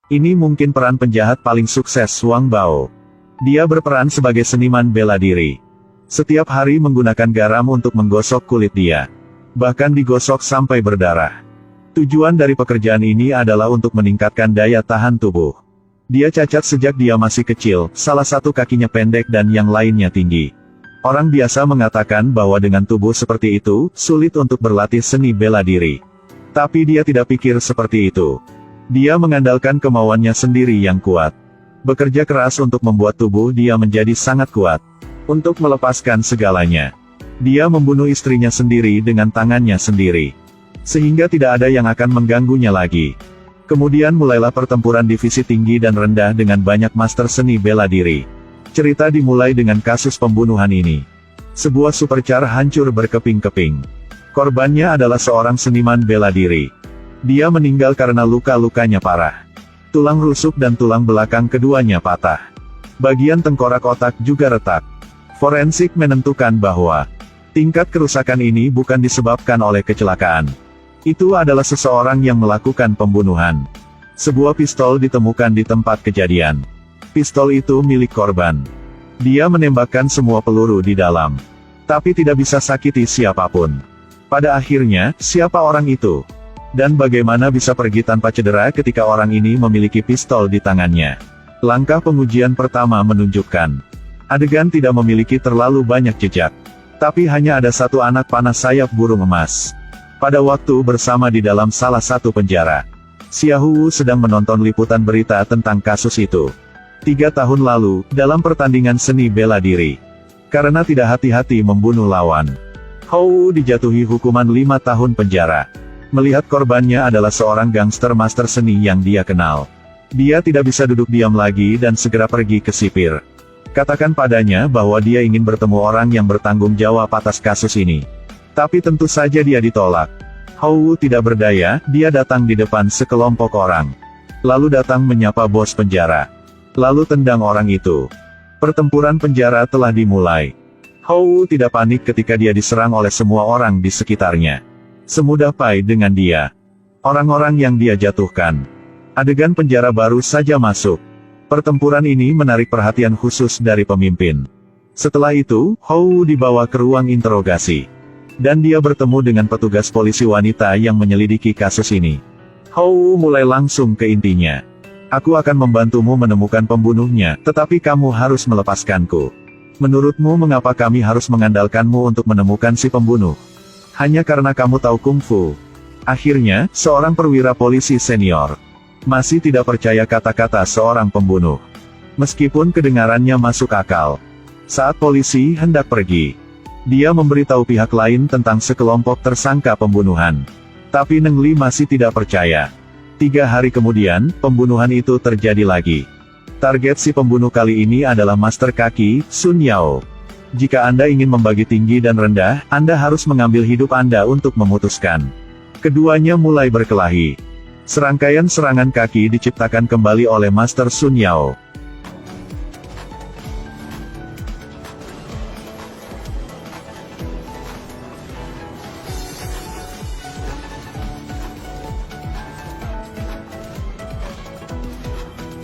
Ini mungkin peran penjahat paling sukses Wang Bao. Dia berperan sebagai seniman bela diri. Setiap hari menggunakan garam untuk menggosok kulit dia. Bahkan digosok sampai berdarah. Tujuan dari pekerjaan ini adalah untuk meningkatkan daya tahan tubuh. Dia cacat sejak dia masih kecil, salah satu kakinya pendek dan yang lainnya tinggi. Orang biasa mengatakan bahwa dengan tubuh seperti itu, sulit untuk berlatih seni bela diri. Tapi dia tidak pikir seperti itu. Dia mengandalkan kemauannya sendiri yang kuat. Bekerja keras untuk membuat tubuh dia menjadi sangat kuat. Untuk melepaskan segalanya. Dia membunuh istrinya sendiri dengan tangannya sendiri. Sehingga tidak ada yang akan mengganggunya lagi. Kemudian mulailah pertempuran divisi tinggi dan rendah dengan banyak master seni bela diri. Cerita dimulai dengan kasus pembunuhan ini. Sebuah supercar hancur berkeping-keping. Korbannya adalah seorang seniman bela diri. Dia meninggal karena luka-lukanya parah. Tulang rusuk dan tulang belakang keduanya patah. Bagian tengkorak otak juga retak. Forensik menentukan bahwa tingkat kerusakan ini bukan disebabkan oleh kecelakaan. Itu adalah seseorang yang melakukan pembunuhan. Sebuah pistol ditemukan di tempat kejadian. Pistol itu milik korban. Dia menembakkan semua peluru di dalam. Tapi tidak bisa sakiti siapapun. Pada akhirnya, siapa orang itu? Dan bagaimana bisa pergi tanpa cedera ketika orang ini memiliki pistol di tangannya? Langkah pengujian pertama menunjukkan adegan tidak memiliki terlalu banyak jejak. Tapi hanya ada satu anak panah sayap burung emas. Pada waktu bersama di dalam salah satu penjara. Xiaohu sedang menonton liputan berita tentang kasus itu. 3 tahun lalu, dalam pertandingan seni bela diri. Karena tidak hati-hati membunuh lawan. Hou dijatuhi hukuman 5 tahun penjara. Melihat korbannya adalah seorang gangster master seni yang dia kenal. Dia tidak bisa duduk diam lagi dan segera pergi ke sipir. Katakan padanya bahwa dia ingin bertemu orang yang bertanggung jawab atas kasus ini. Tapi tentu saja dia ditolak. Hou tidak berdaya, dia datang di depan sekelompok orang. Lalu datang menyapa bos penjara. Lalu tendang orang itu. Pertempuran penjara telah dimulai. Hou tidak panik ketika dia diserang oleh semua orang di sekitarnya. Semudah pai dengan dia. Orang-orang yang dia jatuhkan. Adegan penjara baru saja masuk. Pertempuran ini menarik perhatian khusus dari pemimpin. Setelah itu, Hou dibawa ke ruang interogasi. Dan dia bertemu dengan petugas polisi wanita yang menyelidiki kasus ini. Hou mulai langsung ke intinya. Aku akan membantumu menemukan pembunuhnya, tetapi kamu harus melepaskanku. Menurutmu mengapa kami harus mengandalkanmu untuk menemukan si pembunuh? Hanya karena kamu tahu kungfu. Akhirnya, seorang perwira polisi senior masih tidak percaya kata-kata seorang pembunuh. Meskipun kedengarannya masuk akal. Saat polisi hendak pergi, dia memberitahu pihak lain tentang sekelompok tersangka pembunuhan. Tapi Neng Li masih tidak percaya. 3 hari kemudian, pembunuhan itu terjadi lagi. Target si pembunuh kali ini adalah Master Kaki, Sun Yao. Jika Anda ingin membagi tinggi dan rendah, Anda harus mengambil hidup Anda untuk memutuskan. Keduanya mulai berkelahi. Serangkaian serangan kaki diciptakan kembali oleh Master Sun Yao.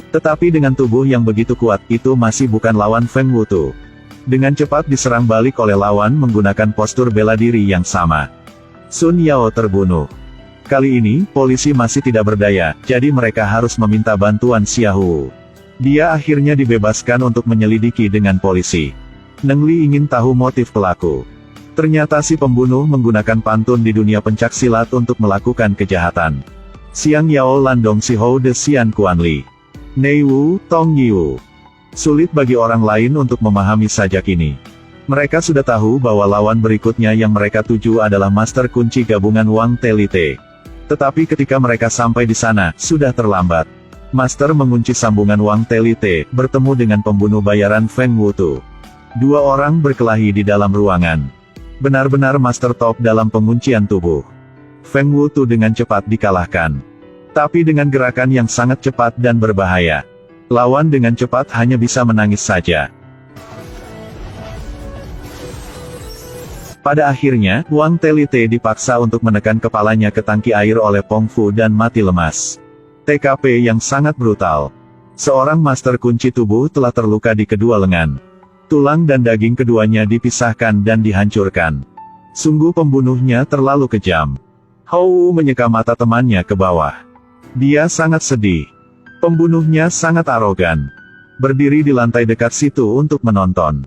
Tetapi dengan tubuh yang begitu kuat, itu masih bukan lawan Feng Wutu. Dengan cepat diserang balik oleh lawan menggunakan postur bela diri yang sama. Sun Yao terbunuh. Kali ini, polisi masih tidak berdaya, jadi mereka harus meminta bantuan Xiaohu. Dia akhirnya dibebaskan untuk menyelidiki dengan polisi. Neng Li ingin tahu motif pelaku. Ternyata si pembunuh menggunakan pantun di dunia pencaksilat untuk melakukan kejahatan. Xiang Yao Landong Si Hou De Xian Kuan Li. Nei Wu, Tong Yiwu. Sulit bagi orang lain untuk memahami sajak ini. Mereka sudah tahu bahwa lawan berikutnya yang mereka tuju adalah Master Kunci Gabungan Wang Telite. Tetapi ketika mereka sampai di sana, sudah terlambat. Master mengunci sambungan Wang Telite, bertemu dengan pembunuh bayaran Feng Wutu. 2 orang berkelahi di dalam ruangan. Benar-benar master top dalam penguncian tubuh. Feng Wutu dengan cepat dikalahkan. Tapi dengan gerakan yang sangat cepat dan berbahaya. Lawan dengan cepat hanya bisa menangis saja. Pada akhirnya, Wang Telite dipaksa untuk menekan kepalanya ke tangki air oleh Pong Fu dan mati lemas. TKP yang sangat brutal. Seorang master kunci tubuh telah terluka di kedua lengan. Tulang dan daging keduanya dipisahkan dan dihancurkan. Sungguh pembunuhnya terlalu kejam. Hou menyeka mata temannya ke bawah. Dia sangat sedih. Pembunuhnya sangat arogan. Berdiri di lantai dekat situ untuk menonton.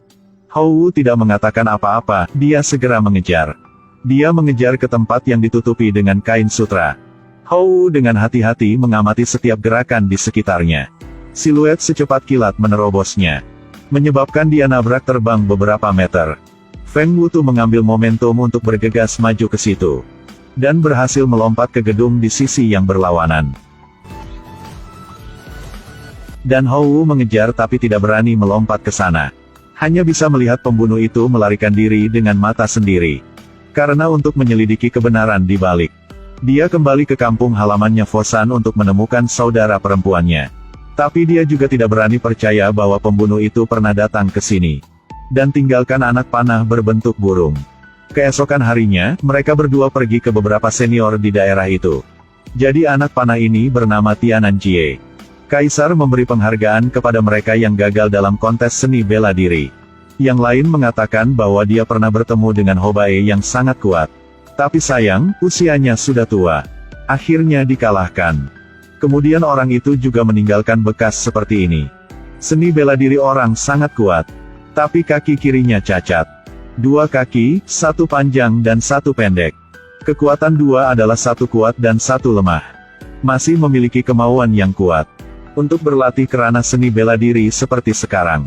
Hou tidak mengatakan apa-apa, dia segera mengejar. Dia mengejar ke tempat yang ditutupi dengan kain sutra. Hou dengan hati-hati mengamati setiap gerakan di sekitarnya. Siluet secepat kilat menerobosnya, menyebabkan dia nabrak terbang beberapa meter. Feng Wutu mengambil momentum untuk bergegas maju ke situ, dan berhasil melompat ke gedung di sisi yang berlawanan. Dan Hou mengejar tapi tidak berani melompat ke sana. Hanya bisa melihat pembunuh itu melarikan diri dengan mata sendiri. Karena untuk menyelidiki kebenaran di balik, dia kembali ke kampung halamannya Fosan untuk menemukan saudara perempuannya. Tapi dia juga tidak berani percaya bahwa pembunuh itu pernah datang ke sini, dan tinggalkan anak panah berbentuk burung. Keesokan harinya, mereka berdua pergi ke beberapa senior di daerah itu. Jadi anak panah ini bernama Tianan Jie. Kaisar memberi penghargaan kepada mereka yang gagal dalam kontes seni bela diri. Yang lain mengatakan bahwa dia pernah bertemu dengan Hobae yang sangat kuat. Tapi sayang, usianya sudah tua. Akhirnya dikalahkan. Kemudian orang itu juga meninggalkan bekas seperti ini. Seni bela diri orang sangat kuat. Tapi kaki kirinya cacat. Dua kaki, satu panjang dan satu pendek. Kekuatan dua adalah satu kuat dan satu lemah. Masih memiliki kemauan yang kuat untuk berlatih kerana seni bela diri seperti sekarang.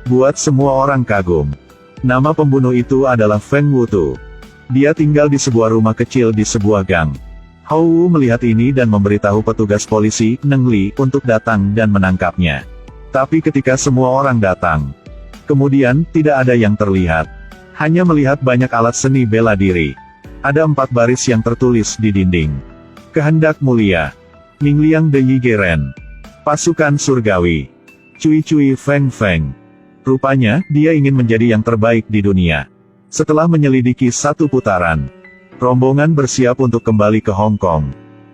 Buat semua orang kagum. Nama pembunuh itu adalah Feng Wutu. Dia tinggal di sebuah rumah kecil di sebuah gang. Hou melihat ini dan memberitahu petugas polisi, Neng Li, untuk datang dan menangkapnya. Tapi ketika semua orang datang, kemudian, tidak ada yang terlihat. Hanya melihat banyak alat seni bela diri. Ada 4 baris yang tertulis di dinding. Kehendak mulia. Ningliang de Yigeren. Pasukan surgawi. Cui Cui Feng Feng. Rupanya, dia ingin menjadi yang terbaik di dunia. Setelah menyelidiki 1 putaran, rombongan bersiap untuk kembali ke Hong Kong.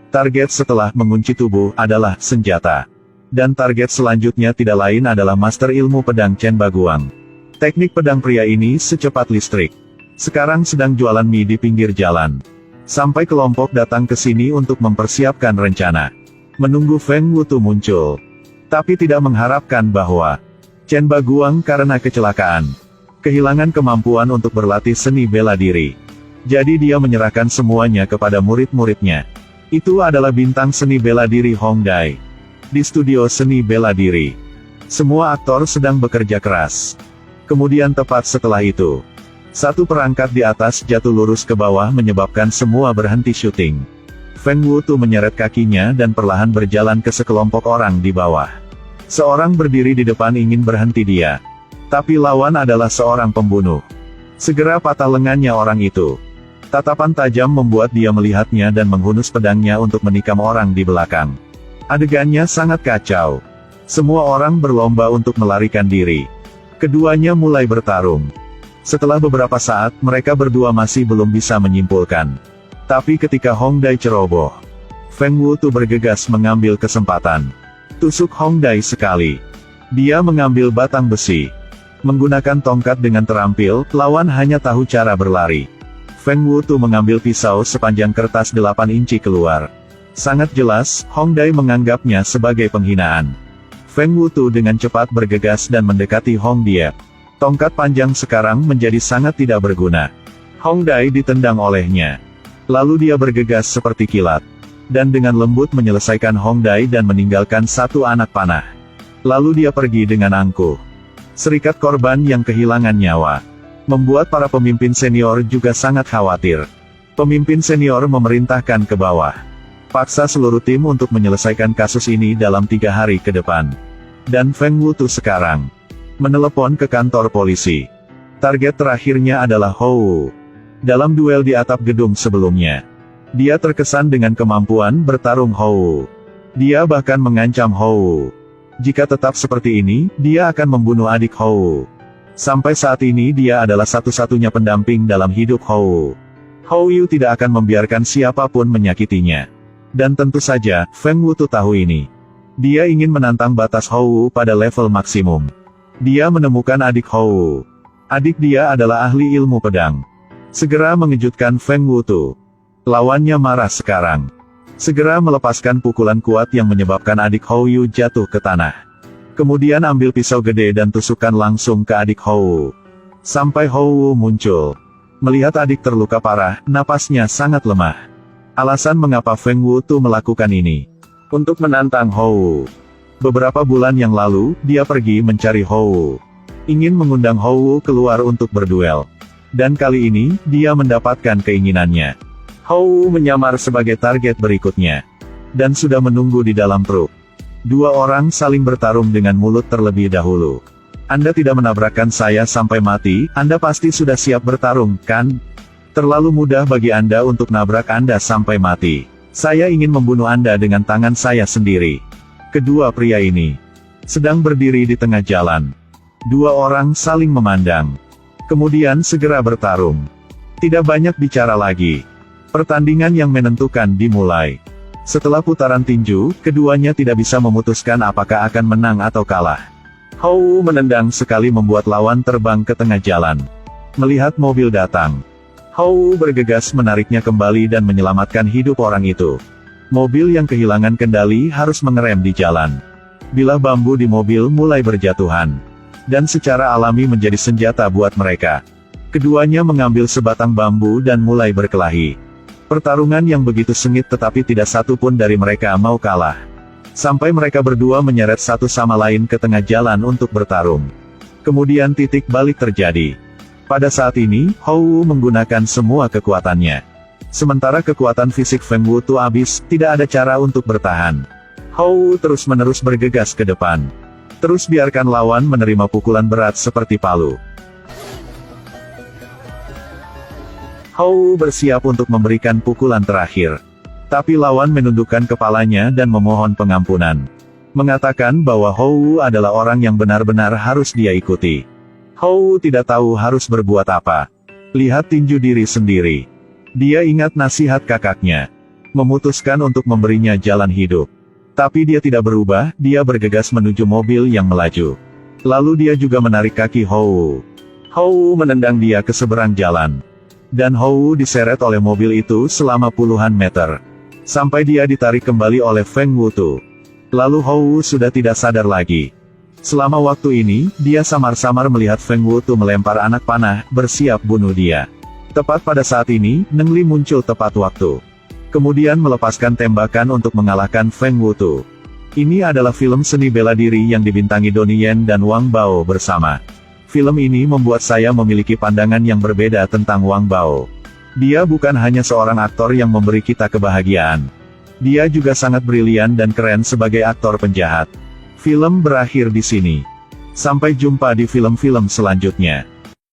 Target setelah mengunci tubuh adalah senjata. Dan target selanjutnya tidak lain adalah master ilmu pedang Chen Baguang. Teknik pedang pria ini secepat listrik. Sekarang sedang jualan mie di pinggir jalan. Sampai kelompok datang ke sini untuk mempersiapkan rencana. Menunggu Feng Wutu muncul. Tapi tidak mengharapkan bahwa Chen Baguang karena kecelakaan kehilangan kemampuan untuk berlatih seni bela diri. Jadi dia menyerahkan semuanya kepada murid-muridnya. Itu adalah bintang seni bela diri Hongdai. Di studio seni bela diri, semua aktor sedang bekerja keras. Kemudian tepat setelah itu, satu perangkat di atas jatuh lurus ke bawah menyebabkan semua berhenti syuting. Feng Wutu menyeret kakinya dan perlahan berjalan ke sekelompok orang di bawah. Seorang berdiri di depan ingin berhenti dia. Tapi lawan adalah seorang pembunuh. Segera patah lengannya orang itu. Tatapan tajam membuat dia melihatnya dan menghunus pedangnya untuk menikam orang di belakang. Adegannya sangat kacau. Semua orang berlomba untuk melarikan diri. Keduanya mulai bertarung. Setelah beberapa saat, mereka berdua masih belum bisa menyimpulkan. Tapi ketika Hongdai ceroboh, Feng Wutu bergegas mengambil kesempatan. Tusuk Hongdai sekali. Dia mengambil batang besi. Menggunakan tongkat dengan terampil, lawan hanya tahu cara berlari. Feng Wutu mengambil pisau sepanjang kertas 8 inci keluar. Sangat jelas, Hongdai menganggapnya sebagai penghinaan. Feng Wutu dengan cepat bergegas dan mendekati Hong Diep. Tongkat panjang sekarang menjadi sangat tidak berguna. Hongdai ditendang olehnya. Lalu dia bergegas seperti kilat. Dan dengan lembut menyelesaikan Hongdai dan meninggalkan satu anak panah. Lalu dia pergi dengan angkuh. Serikat korban yang kehilangan nyawa membuat para pemimpin senior juga sangat khawatir. Pemimpin senior memerintahkan ke bawah. Paksa seluruh tim untuk menyelesaikan kasus ini dalam 3 hari ke depan. Dan Feng Wutu sekarang menelepon ke kantor polisi. Target terakhirnya adalah Hou. Dalam duel di atap gedung sebelumnya, dia terkesan dengan kemampuan bertarung Hou. Dia bahkan mengancam Hou. Jika tetap seperti ini, dia akan membunuh adik Hou. Sampai saat ini dia adalah satu-satunya pendamping dalam hidup Hou. Hou Yu tidak akan membiarkan siapapun menyakitinya. Dan tentu saja, Feng Wutu tahu ini. Dia ingin menantang batas Hou pada level maksimum. Dia menemukan adik Hou. Adik dia adalah ahli ilmu pedang. Segera mengejutkan Feng Wutu. Lawannya marah sekarang. Segera melepaskan pukulan kuat yang menyebabkan adik Hou Yu jatuh ke tanah. Kemudian ambil pisau gede dan tusukkan langsung ke adik Hou. Sampai Hou muncul. Melihat adik terluka parah, napasnya sangat lemah. Alasan mengapa Feng Wutu melakukan ini. Untuk menantang Hou. Beberapa bulan yang lalu, dia pergi mencari Hou. Ingin mengundang Hou keluar untuk berduel. Dan kali ini, dia mendapatkan keinginannya. Hou menyamar sebagai target berikutnya. Dan sudah menunggu di dalam truk. Dua orang saling bertarung dengan mulut terlebih dahulu. Anda tidak menabrakkan saya sampai mati, Anda pasti sudah siap bertarung, kan? Terlalu mudah bagi Anda untuk nabrak Anda sampai mati. Saya ingin membunuh Anda dengan tangan saya sendiri. Kedua pria ini sedang berdiri di tengah jalan. Dua orang saling memandang. Kemudian segera bertarung. Tidak banyak bicara lagi. Pertandingan yang menentukan dimulai. Setelah putaran tinju, keduanya tidak bisa memutuskan apakah akan menang atau kalah. Hou menendang sekali membuat lawan terbang ke tengah jalan. Melihat mobil datang, Hou bergegas menariknya kembali dan menyelamatkan hidup orang itu. Mobil yang kehilangan kendali harus mengerem di jalan. Bilah bambu di mobil mulai berjatuhan. Dan secara alami menjadi senjata buat mereka. Keduanya mengambil sebatang bambu dan mulai berkelahi. Pertarungan yang begitu sengit tetapi tidak satu pun dari mereka mau kalah. Sampai mereka berdua menyeret satu sama lain ke tengah jalan untuk bertarung. Kemudian titik balik terjadi. Pada saat ini, Hou menggunakan semua kekuatannya. Sementara kekuatan fisik Feng Wutu habis, tidak ada cara untuk bertahan. Hou terus-menerus bergegas ke depan. Terus biarkan lawan menerima pukulan berat seperti palu. Hou bersiap untuk memberikan pukulan terakhir. Tapi lawan menundukkan kepalanya dan memohon pengampunan. Mengatakan bahwa Hou adalah orang yang benar-benar harus dia ikuti. Hou tidak tahu harus berbuat apa. Lihat tinju diri sendiri. Dia ingat nasihat kakaknya. Memutuskan untuk memberinya jalan hidup. Tapi dia tidak berubah, dia bergegas menuju mobil yang melaju. Lalu dia juga menarik kaki Hou. Hou menendang dia ke seberang jalan. Dan Hou diseret oleh mobil itu selama puluhan meter. Sampai dia ditarik kembali oleh Feng Wutu. Lalu Hou sudah tidak sadar lagi. Selama waktu ini, dia samar-samar melihat Feng Wutu melempar anak panah, bersiap bunuh dia. Tepat pada saat ini, Neng Li muncul tepat waktu. Kemudian melepaskan tembakan untuk mengalahkan Feng Wutu. Ini adalah film seni bela diri yang dibintangi Donnie Yen dan Wang Bao bersama. Film ini membuat saya memiliki pandangan yang berbeda tentang Wang Bao. Dia bukan hanya seorang aktor yang memberi kita kebahagiaan. Dia juga sangat brilian dan keren sebagai aktor penjahat. Film berakhir di sini. Sampai jumpa di film-film selanjutnya.